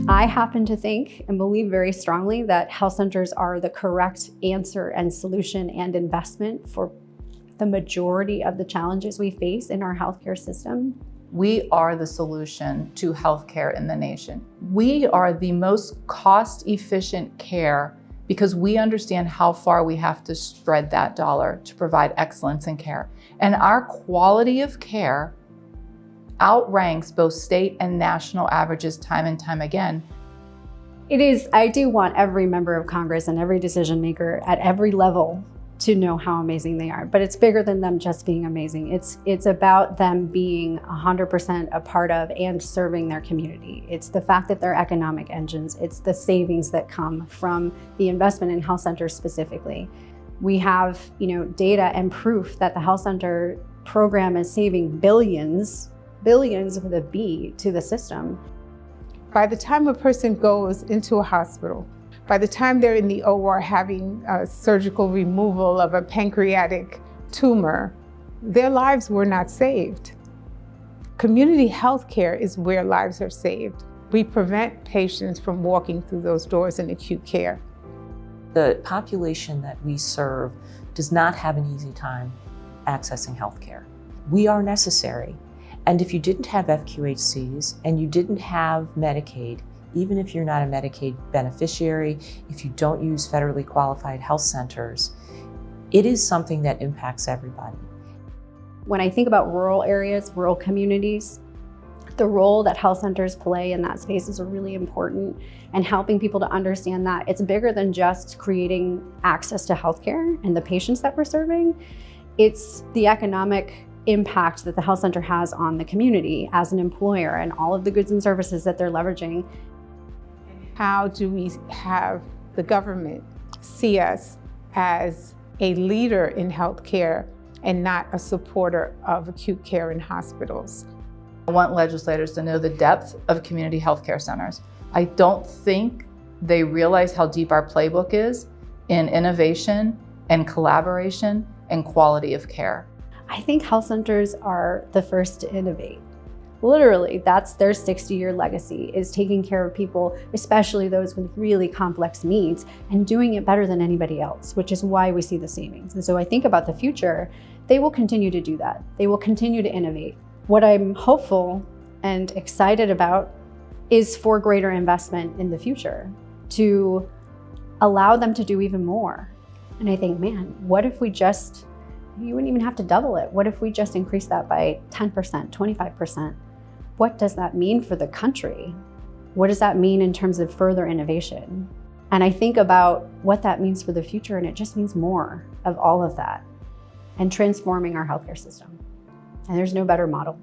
I happen to think and believe very strongly that health centers are the correct answer and solution and investment for the majority of the challenges we face in our healthcare system. We are the solution to healthcare in the nation. We are the most cost-efficient care because we understand how far we have to spread that dollar to provide excellence in care. And our quality of care outranks both state and national averages time and time again. I do want every member of Congress and every decision maker at every level to know how amazing they are, but it's bigger than them just being amazing. It's about them being 100% a part of and serving their community. It's the fact that they're economic engines. It's the savings that come from the investment in health centers specifically. We have, data and proof that the health center program is saving billions with a B to the system. By the time a person goes into a hospital, by the time they're in the OR having a surgical removal of a pancreatic tumor, their lives were not saved. Community health care is where lives are saved. We prevent patients from walking through those doors in acute care. The population that we serve does not have an easy time accessing health care. We are necessary. And if you didn't have FQHCs and you didn't have Medicaid, even if you're not a Medicaid beneficiary, if you don't use federally qualified health centers, it is something that impacts everybody. When I think about rural areas, rural communities, the role that health centers play in that space is really important, and helping people to understand that it's bigger than just creating access to healthcare and the patients that we're serving. It's the economic impact that the health center has on the community as an employer and all of the goods and services that they're leveraging. How do we have the government see us as a leader in healthcare and not a supporter of acute care in hospitals? I want legislators to know the depth of community healthcare centers. I don't think they realize how deep our playbook is in innovation and collaboration and quality of care. I think health centers are the first to innovate. Literally, that's their 60-year legacy, is taking care of people, especially those with really complex needs, and doing it better than anybody else, which is why we see the savings. And so I think about the future, they will continue to do that. They will continue to innovate. What I'm hopeful and excited about is for greater investment in the future to allow them to do even more. And I think, man, what if you wouldn't even have to double it. What if we just increase that by 10%, 25%? What does that mean for the country? What does that mean in terms of further innovation? And I think about what that means for the future, and it just means more of all of that and transforming our healthcare system. And there's no better model.